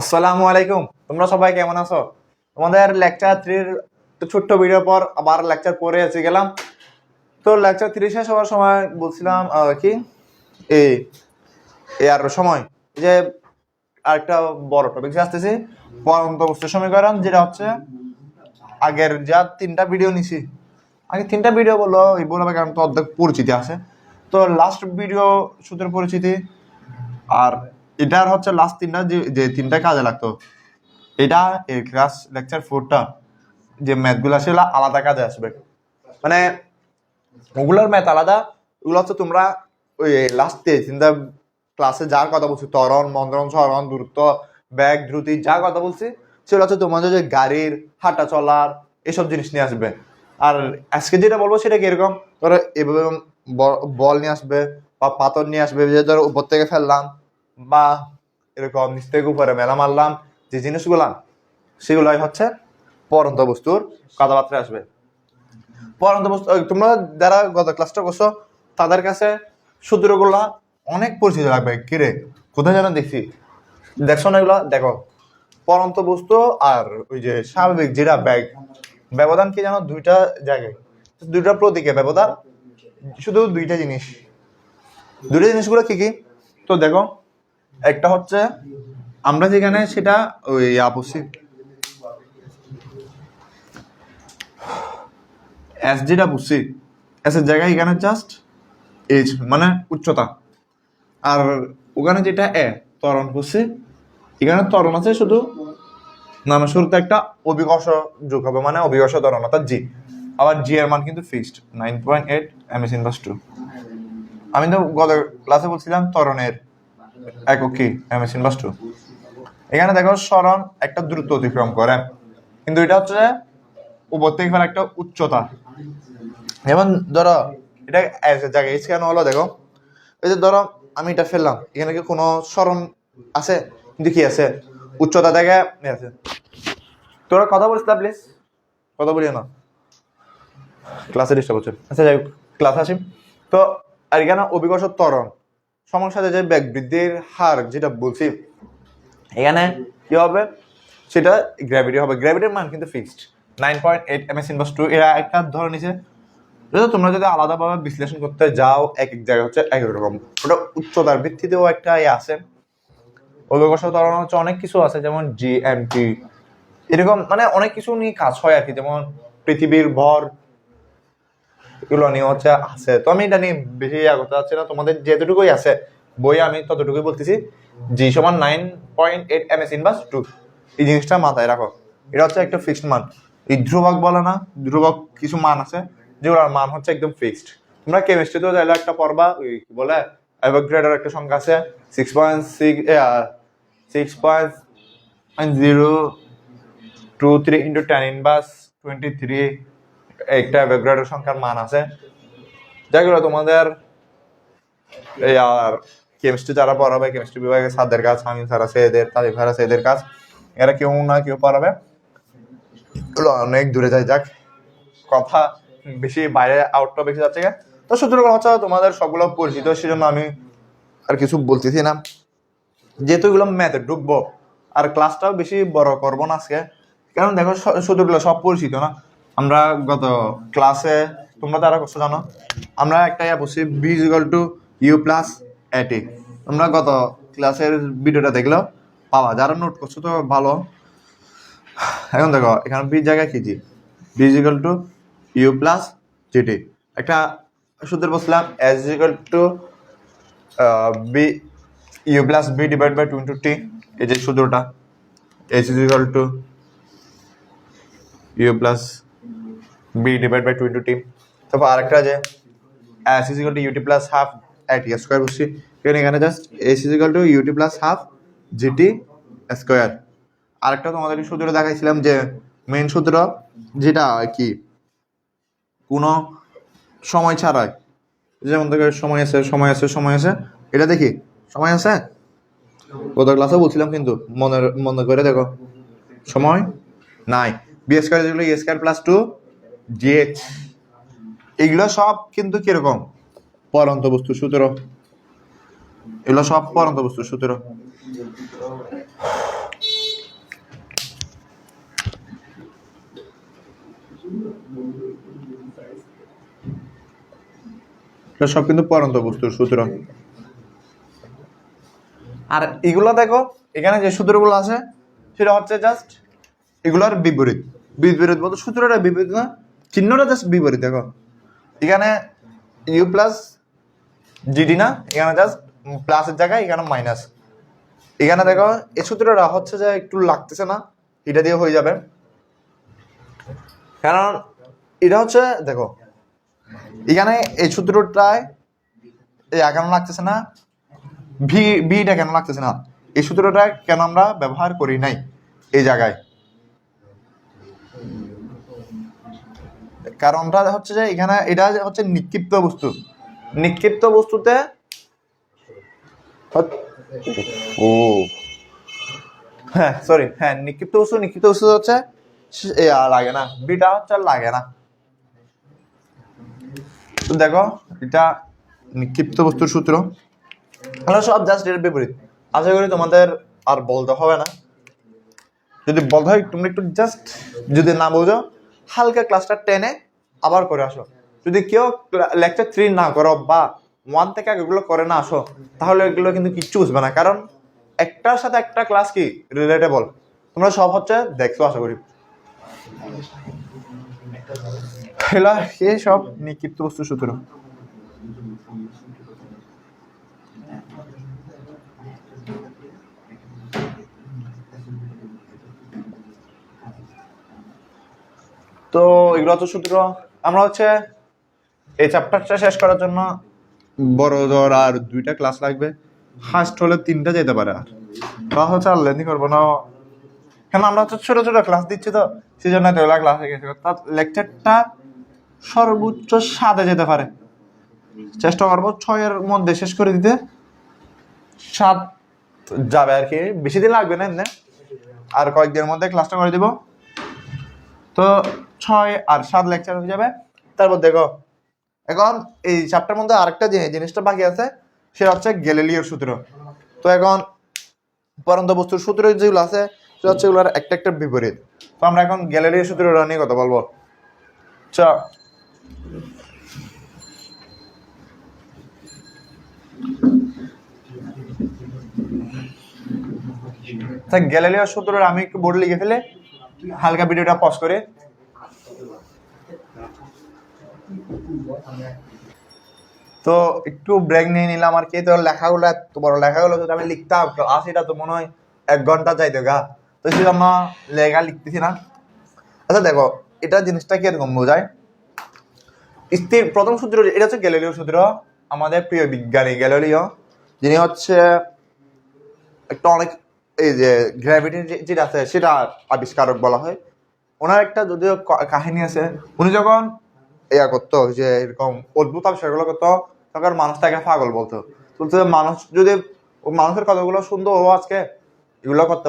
আসসালামু আলাইকুম। তোমরা সবাই কেমন আছো? তোমাদের লেকচার 3 ছোট্ট ভিডিও পর আবার লেকচার 4 এসে গেলাম। তো লেকচার 3 শেষ হওয়ার সময় বলছিলাম কি এই আর সময় যে আরেকটা বড় টপিক আসতেছে, পরন্ত বস্তু সমীকরণ, যেটা হচ্ছে আগের যা 3টা ভিডিও নিছি। আগে 3টা ভিডিও বললো এইগুলো কারণ তো অর্ধেক পরিচিতি আছে। তো লাস্ট ভিডিও সূত্রের পরিচিতি, আর এটার হচ্ছে লাস্ট 3টা যে 3টা কাজে লাগতো। এটা এই ক্লাস লেকচার 4টা যে ম্যাথগুলো সেগুলো আলাদা কাজে আসবে, মানে ওগুলোর ম্যাথ আলাদা। ওগুলো হচ্ছে তোমরা ওই লাস্ট 3টা ক্লাসে যার কথা বলছি, ত্বরণ, মন্দ্রণ, সরণ, দ্রুত, ব্যাগ, দ্রুতি, যা কথা বলছি সেগুলো হচ্ছে তোমাদের যে গাড়ির হাঁটা চলার এসব জিনিস নিয়ে আসবে। আর আজকে যেটা বলবো সেটা কিরকম, ধরো এভাবে বল নিয়ে আসবে বা পাথর নিয়ে আসবে, যে ধরো উপর থেকে ফেললাম বা এরকম নিচ থেকে উপরে মেলা মারলাম, যে জিনিসগুলা সেগুলাই হচ্ছে পরন্ত বস্তুর কথাবার্তা আসবে। পরন্ত বস্তু তোমরা যারা গত ক্লাসটা করছো তাদের কাছে সূত্রগুলা অনেক পরিচিত লাগবে। কিরে কোথায় যেন দেখছি, দেখছো না? এগুলো দেখো, পরন্ত বস্তু আর ওই যে স্বাভাবিক যেটা ব্যাগ, ব্যবধান কি জানো? দুইটা জায়গায়, দুইটা প্রতীকে ব্যবধান, শুধু দুইটা জিনিসগুলো কি কি? তো দেখো, একটা হচ্ছে আমরা যেখানে সেটা ওই আপসি এস, যেটা বুঝছি এস এর জায়গায় এখানে জাস্ট এইচ মানে উচ্চতা, আর ওখানে যেটা এ ত্বরণ বুঝছি, এখানে ত্বরণ আছে শুধু নামের শুরুতে একটা অভিকর্ষ যোগ হবে, মানে অভিকর্ষ ত্বরণ অর্থাৎ জি। আবার জি এর মান কিন্তু ফিক্সড 9.8 ms ইনভার্স 2। আমি তো গত ক্লাসে বলছিলাম ত্বরণের একক কি ms ইনভার্স 2। এখানে দেখো সরণ একটা দ্রুত অতিক্রম করে, কিন্তু এটা হচ্ছে উপর থেকে ফেলা একটা উচ্চতা। যেমন ধরো এটা জায়গায় এইচ কেন হলো দেখো, এই যে ধরো আমি এটা ফেললাম, এখানে কি কোনো সরণ আছে? কিন্তু কি আছে? উচ্চতা থেকে আছে। তোরা কথা বলিস না প্লিজ, কথা বলিও না, ক্লাসে ডিস্টার্ব হচ্ছে। আচ্ছা যাই হোক, ক্লাস আসি। তো আর এখানে অভিকর্ষ ত্বরণ সমস্যা যে ব্যাগ বৃদ্ধির হার যেটা বলছি, এখানে কি হবে? সেটা গ্র্যাভিটি হবে। গ্র্যাভিটির মান কিন্তু ফিক্সড 9.8 ms ইনভার্স 2। এরা একটা ধরে নিছে। তোমরা যদি আলাদাভাবে বিশ্লেষণ করতে যাও, এক এক জায়গায় হচ্ছে এক এক রকম, ওটা উচ্চতার ভিত্তিতেও একটা আছে। অভিকর্ষ ত্বরণ হচ্ছে অনেক কিছু আছে, যেমন জিএমটি, এরকম মানে অনেক কিছু নিয়ে কাজ হয় আর কি, যেমন পৃথিবীর ভর, এগুলো নিয়ে হচ্ছে আছে। তো আমি এটা নিয়ে বেশি করতে চাচ্ছি না, তোমাদের যেতটুকুই আছে বই আমি ততটুকুই বলতেছি। জি সমান 9.8 ms ইনভার্স 2, এই জিনিসটা মাথায় রাখো। এটা হচ্ছে একটা ফিক্সড মান। এই ধ্রুবক বলে না, ধ্রুবক কিছু মান আছে যেগুলোর মান হচ্ছে একদম ফিক্সড। তোমরা কেমিস্ট্রিতেও চাইলে একটা পড়বা, ওই কি বলে অ্যাভোগাড্রোর একটা সংখ্যা আছে 6.023 ইন্টু 10 ইনভার্স 23, একটা অ্যাভোগাড্রোর সংখ্যার মান আছে, যেগুলো তোমাদের আর কেমিস্ট্রি যারা পড়াবে, কেমিস্ট্রি বিভাগের স্যারদের কাজ, আমি স্যার আছে এদের, তারিফ স্যার আছে এদের কাজ, এরা কেউ না কেউ পড়াবে। এগুলো অনেক দূরে যায়, যাক কথা বেশি বাইরে আউটটা বেশি যাচ্ছে। তো সূত্রগুলো হচ্ছে তোমাদের সবগুলো পরিচিত, সেজন্য আমি আর কিছু বলতেছি না, যেহেতু এগুলো ম্যাথে ঢুকবো আর ক্লাসটাও বেশি বড় করবো না আজকে, কারণ দেখো সূত্রগুলো সব পরিচিত না। আমরা গত ক্লাসে তোমরা তারা করছো জানো, আমরা একটা বলছি b is equal to you plus a t. তোমরা গত ক্লাসের ভিডিওটা দেখলেও পাবা, যারা নোট করছো তো ভালো। এখন দেখো এখানে বি জায়গায় কি G, V is equal to you plus GT. একটা সূত্র বলছিলাম S is equal to V U plus V divide by 2 into T, এই যে সূত্রটা S is equal to you plus V divide by 2 into T. তারপর আরেকটা যে S is equal to UT plus half AT square বসছি, এখানে just S is equal to UT plus half GT square. আরেকটা তোমাদের সূত্র দেখাইছিলাম যে মেইন সূত্র, যেটা কি কোনো সময় ছাড়াই, যেমন দেখো সময় আছে সময় আছে সময় আছে, এটা দেখি সময় আছে গত ক্লাসে বলছিলাম, কিন্তু মনে করে দেখো সময় নাই। বি স্কোয়ার যেগুলো এ স্কোয়ার প্লাস 2 জিএইচ, এগুলো সব কিন্তু কিরকম পরন্ত বস্তুর সূত্র, এগুলো সব পরন্ত বস্তুর সূত্র। এটা সব কিন্তু পরন্ত বস্তুর সূত্র। আর এগুলো দেখো এখানে যে সূত্রগুলো আছে সেটা হচ্ছে জাস্ট এগুলোর বিপরীত। বিপরীত বলতে সূত্রটা বিপরীত না, চিহ্নটা জাস্ট বিপরীত। দেখো এখানে ইউ প্লাস জিডি না, এখানে জাস্ট প্লাসের জায়গায় এখানে মাইনাস। এখানে দেখো এই সূত্রটা হচ্ছে যে একটু লাগতেছে না, এটা দিয়ে হয়ে যাবে। কারণ এটা হচ্ছে দেখো এখানে এই সূত্রটায় কেন লাগতেছে না, ভিটা কেন লাগতেছে না, এই সূত্রটা কেন আমরা ব্যবহার করি নাই এই জায়গায়। কারণটা হচ্ছে যে এখানে এটা হচ্ছে নিক্ষিপ্ত বস্তু। নিক্ষিপ্ত বস্তুতে নিক্ষিপ্ত বস্তু হচ্ছে লাগে না, বিটা হচ্ছে লাগে না। তো দেখো এটা নিক্ষিপ্ত বস্তুর সূত্র, সব জাস্ট এর বিপরীত। আশা করি তোমাদের আর বলতে হবে না। যদি বলতে হয় তোমরা একটু জাস্ট যদি না বোঝো হালকা ক্লাসটা টেনে আবার করে আসো। যদি কেউ লেকচার 3 না করো বা 1 থেকে এগুলো করে না আসো, তাহলে এগুলো কিন্তু কিচ্ছু বুঝবে না। কারণ একটার সাথে একটা ক্লাস কি রিলেটেবল, তোমরা সব হচ্ছে দেখছো আশা করি। সব নিক্ষিপ্ত বস্তুর সূত্র। তো এগুলো হচ্ছে সূত্র। আমরা হচ্ছে এই চ্যাপ্টারটা শেষ করার জন্য বড় ধর আর 2টা ক্লাস লাগবে, ফার্স্ট হলে 3টা যেতে পারে। আর ক্লাস হচ্ছে আর লেন্দি করবো না, কেন আমরা হচ্ছে ছোট ছোট ক্লাস দিচ্ছি তো সেই জন্য এতগুলা ক্লাস হয়ে গেছে। তার লেকচারটা সর্বোচ্চ 7-এ যেতে পারে, চেষ্টা করবো 6-এর মধ্যে শেষ করে দিতে। 7 যাবে আর কি, বেশি দিন লাগবে না এমনি, আর কয়েকদিনের মধ্যে ক্লাসটা করে দিব। তো 6 আর 7 লেকচার হয়ে যাবে। তারপর দেখো এখন এই চ্যাপ্টার মধ্যে আরেকটা জিনিসটা বাকি আছে, সেটা হচ্ছে গ্যালিলিওর সূত্র। তো এখন পরন্ত বস্তুর সূত্র যেগুলো আছে সেটা হচ্ছে এগুলোর একটা একটা বিপরীত। তো আমরা এখন গ্যালিলিওর সূত্রটা নিয়ে কথা বলবো। গ্যালিলিওর সূত্রটা আমি একটু বোর্ডে লিখে ফেলে হালকা ভিডিওটা পজ করে। তো একটু ব্রেক নিয়ে নিলাম আর কি। তো লেখাগুলো এত বড় লেখাগুলো যদি আমি লিখতাম ক্লাসটা তো মনে হয় 1 ঘন্টা যাইতো গা, তো সেজন্য লেখা লিখতেছি না। আচ্ছা দেখো এটা জিনিসটা কিরকম বোঝায়। স্থির প্রথম সূত্র এটা হচ্ছে গ্যালিলিও সূত্র, আমাদের প্রিয় বিজ্ঞানী গ্যালিলিও, যিনি হচ্ছে একটা অনেক এই যে গ্র্যাভিটি যেটা আছে সেটা আবিষ্কারক বলা হয়। ওনার একটা যদিও কাহিনী আছে, উনি যখন করতো যে এরকম অদ্ভুত আবিষ্কারগুলো করতো তখন মানুষ তাকে পাগল বলতো। মানুষ যদি মানুষের কথাগুলো শুনতো ও আজকে এগুলো করতে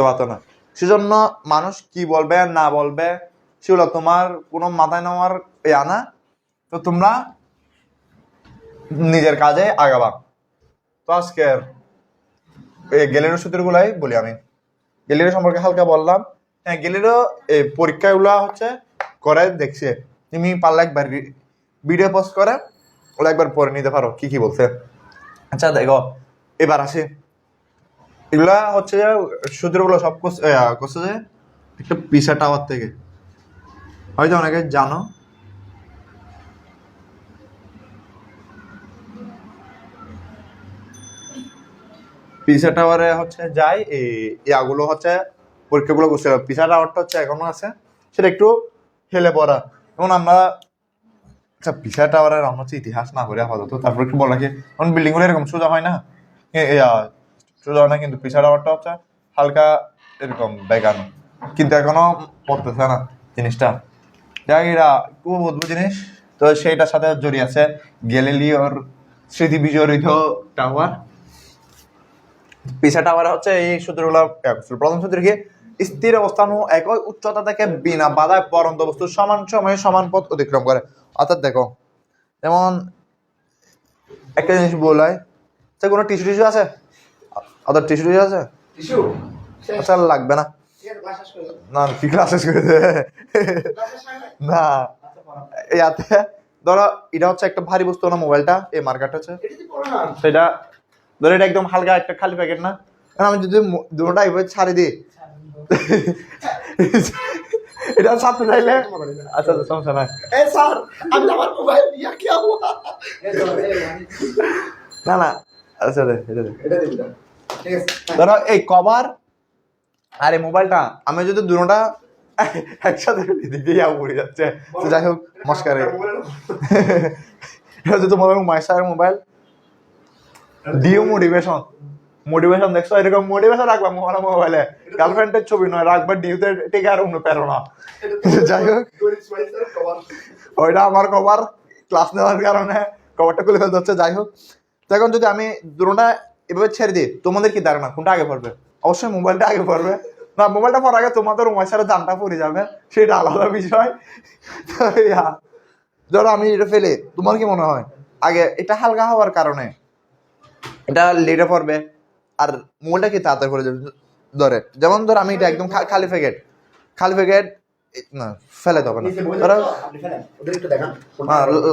পারতো না। সেজন্য মানুষ কি বলবে না বলবে সেগুলো তোমার কোনো মাথায় নেওয়ার না। তো তোমরা নিজের কাজে আগাবা। তো আজকের গ্যালিলিও সূত্রগুলাই বলি আমি। গ্যালিলিও সম্পর্কে হালকা বললাম। হ্যাঁ, গ্যালিলিও এই পরীক্ষাগুলো হচ্ছে করে দেখছে, তুমি পারলে একবার ভিডিও পোস্ট করে ওরা একবার পড়ে নিতে পারো কি কি বলছে। আচ্ছা দেখো এবার আসি, এগুলা হচ্ছে সূত্রগুলো সব করছে যে একটা পিসা টাওয়ার থেকে, হয়তো অনেকে জানো। পিসা টাওয়ারে হচ্ছে যাই ইয়াগুলো হচ্ছে পরীক্ষাগুলো করছে। পিসা টাওয়ারটা হচ্ছে এখনো আছে, সেটা একটু হেলে পড়া। যেমন আমরা আচ্ছা পিসা টাওয়ারের আমরা হচ্ছে ইতিহাস না করে আপাতত তারপর একটু বলা কি, কারণ বিল্ডিং গুলো এরকম সোজা হয় না, সোজা হয় না, কিন্তু পিসা টাওয়ারটা হচ্ছে হালকা এরকম বেগানো, কিন্তু এখনো পড়তেছে না জিনিসটা। যাই এরা খুব অদ্ভুত জিনিস। তো সেইটার সাথে জড়িয়ে আছে গ্যালিলিওর স্মৃতি বিজড়িত টাওয়ার। পিসা টাওয়ার হচ্ছে এই সূত্রগুলো। প্রথম সূত্র কি, স্থির অবস্থান ও একই উচ্চতা থেকে বিনা বাধায় পরন্ত বস্তু সমান সময়ে সমান পথ অতিক্রম করে। অর্থাৎ দেখো যেমন একটা জিনিস বলাই, কোনো টিস্যু আছে, অর্থাৎ টিস্যু আছে, আচ্ছা লাগবে না, না কি ক্লাস শেষ করে দে না ইয়াতে ধরো এটা হচ্ছে একটা ভারী বস্তু না মোবাইলটা, এই মার্কারটা হচ্ছে সেটা, ধরো এটা একদম হালকা একটা খালি প্যাকেট না, আমি যদি দুটোটা এইভাবে ছাড়ি দিই এটা ছাড়তে চাইলে আচ্ছা আচ্ছা সমস্যা নাই। স্যার আমি আমার মোবাইল ইয়া কি হুয়া না না আচ্ছা এটা দিন ঠিক আছে। ধরো এই কভার আর এই মোবাইলটা আমি যদি দুটোটা একসাথে দিকে পড়ে যাচ্ছে, তো যাই হোক মস্কারে এটা হচ্ছে তোমাদের মাইসার মোবাইল ডিও মোটিভেশন দেখছো, এরকম মোটিভেশন রাখবা মোবাইলে, গার্লফ্রেন্ডের ছবি নয় রাখবা ডিউতে টেকে আর অন্য প্রেরণা। যাই হোক ওইটা আমার কভার, ক্লাস নেওয়ার কারণে কভারটা খুলে ফেলতে হচ্ছে। যাই হোক এখন যদি আমি দুটোটা এভাবে ছেড়ে দিই, তোমাদের কি ধারণা কোনটা আগে পড়বে? অবশ্যই মোবাইলটা আগে পড়বে না, মোবাইলটা পড়ার আগে তোমাদের উমাইসারের জানটা পড়ে যাবে, সেটা আলাদা বিষয়। ধরো আমি এটা ফেলে, তোমার কি মনে হয় আগে এটা হালকা হওয়ার কারণে এটা লেটে পড়বে আর মোবাইলটা কি তাড়াতাড়ি করে যাবে? ধরে যেমন ধর আমি এটা একদম খালি প্যাকেট না ফেলে দেবো না, ধরো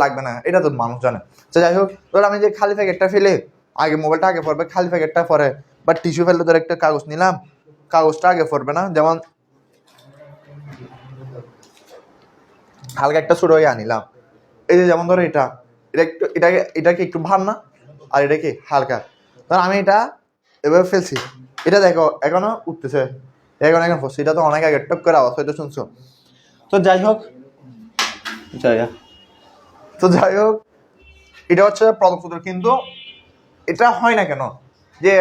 লাগবে না, এটা তো মানুষ জানে। তো যাই হোক ধর আমি যে খালি প্যাকেটটা ফেলে আগে মোবাইলটা আগে পড়বে, খালি প্যাকেটটা পরে, বা টিস্যু ফেললে ধর একটা কাগজ নিলাম, কাগজটা আগে পড়বে না, যেমন হালকা একটা ছোট হয়ে আনিলাম, এই যে যেমন ধরো এটা এটা একটু এটাকে একটু ভার না, আর এটা কি হালকা, ধর আমি এটা এভাবে ফেলছি, এটা দেখো এখনো উঠতেছে, এখন পড়ছে, এটা তো অনেক আগে টক করে আওয়াজ হয়তো শুনছো। তো যাই হোক এটা হচ্ছে প্রথম সূত্র, কিন্তু এটা হয় না কেন যে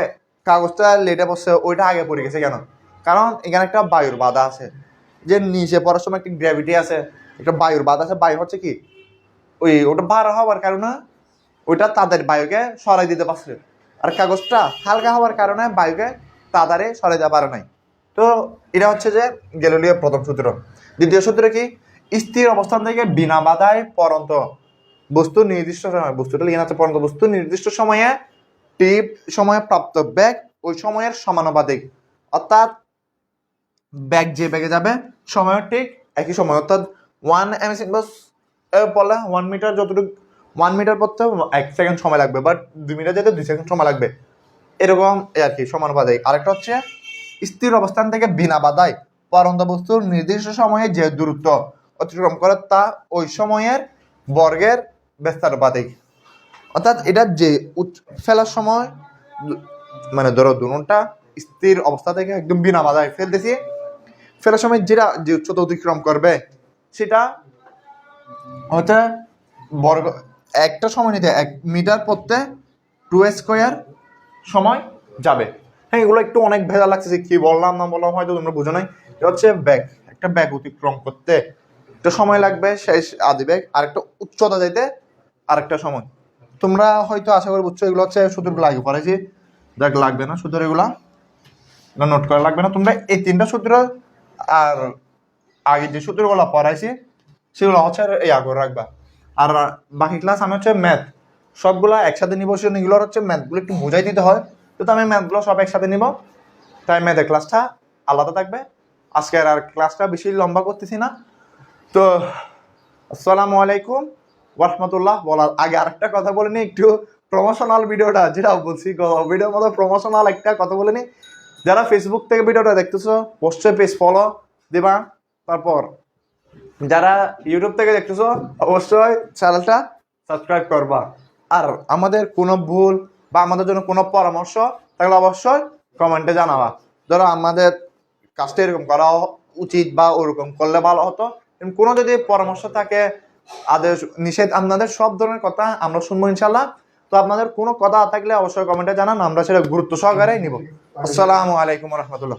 কাগজটা লেটে পড়ছে ওইটা আগে পড়ে গেছে কেন? কারণ এখানে একটা বায়ুর বাধা আছে, যে নিচে পড়ার সময় একটা গ্র্যাভিটি আছে, একটা বায়ুর বাধা আছে, বায়ু হচ্ছে কি ওটা ভার হওয়ার কারণে ওইটা তাদের বায়ুকে সরাই দিতে পারছে, আর কাগজটা হালকা হওয়ার কারণে বায়ুকে তাড়াতাড়ি সরাই দিতে পারে নাই। তো এটা হচ্ছে যে গ্যালিলিও প্রথম সূত্র। দ্বিতীয় সূত্র কি? স্থির অবস্থান থেকে বিনা বাধায় পরন্ত বস্তু নির্দিষ্ট সময়, বস্তুটা লিখে আছে পরন্ত বস্তু নির্দিষ্ট সময়ে সময়ে প্রাপ্ত বেগ ওই সময়ের সমানুপাতিক, অর্থাৎ বেগ যে বেগে যাবে সময় ঠিক একই সময়, অর্থাৎ 1 ms বলে 1 মিটার, যতটুকু 1 মিটার পড়তে 1 সেকেন্ড সময় লাগবে, বাট 2 মিটার যেতে 2 সেকেন্ড সময় লাগবে, এরকম আর কি সমানুপাতিক। আরেকটা হচ্ছে স্থির অবস্থান থেকে বিনা বাধায় পরন্ত বস্তুর নির্দিষ্ট সময়ে যে দূরত্ব অতিক্রম করে তা ওই সময়ের বর্গের ব্যস্তানুপাতিক, অর্থাৎ এটা যে ফেলার সময় মানে ধরো দুটা স্থির অবস্থা থেকে একদম বিনা বাধায় ফেলতেছি, ফেলার সময় যেটা যে উচ্চতা অতিক্রম করবে সেটা হচ্ছে বর্গ, একটা সময় নিতে 1 মিটার পড়তে 2 স্কয়ার সময় যাবে। হ্যাঁ এগুলো একটু অনেক ভেজা লাগছে, কি বললাম না বললাম হয়তো তোমরা বুঝো নাই। এটা হচ্ছে ব্যাগ, একটা ব্যাগ অতিক্রম করতে একটা সময় লাগবে শেষ আদি ব্যাগ, আর একটা উচ্চতা যাইতে আরেকটা সময়। তোমরা হয়তো আশা করি বুঝছো, এগুলো হচ্ছে সূত্রগুলো আগে পড়াইছি, দেখ লাগবে না সূত্র, এগুলা নোট করা লাগবে না, তোমরা এই 3টা সূত্র আর আগে যে সূত্রগুলো পড়াইছি সেগুলো হচ্ছে এই আগে রাখবা। আর বাকি ক্লাস আমি হচ্ছে ম্যাথ সবগুলো একসাথে নিব, এগুলোর হচ্ছে ম্যাথগুলো একটু বুঝাই দিতে হয়, তো আমি ম্যাথগুলো সব একসাথে নিব, তাই ম্যাথের ক্লাসটা আলাদা থাকবে। আজকের আর ক্লাসটা বেশি লম্বা করতেছি না। তো আসসালামু আলাইকুম ওয়া রাহমাতুল্লাহ। বলার আগে আরেকটা কথা বলে নি, একটু প্রমোশনাল ভিডিওটা যেটা বলছি ভিডিওর মতো প্রমোশনাল একটা কথা বলে নি, যারা ফেসবুক থেকে ভিডিওটা দেখতেছো অবশ্যই পেজ ফলো দিবা, তারপর যারা ইউটিউব থেকে দেখতেছো অবশ্যই চ্যানেলটা সাবস্ক্রাইব করবা, আর আমাদের কোনো ভুল বা আমাদের জন্য কোনো পরামর্শ থাকলে অবশ্যই কমেন্টে জানাবা। ধরো আমাদের কাজটা এরকম করা উচিত বা ওরকম করলে ভালো হতো, কোনো যদি পরামর্শ থাকে আদেশ নিষেধ আপনাদের সব ধরনের কথা আমরা শুনবো ইনশাল্লাহ। তো আপনাদের কোনো কথা থাকলে অবশ্যই কমেন্টে জানান, আমরা সেটা গুরুত্ব সহকারে নিব। আসসালামু আলাইকুম রহমতুল্লাহ।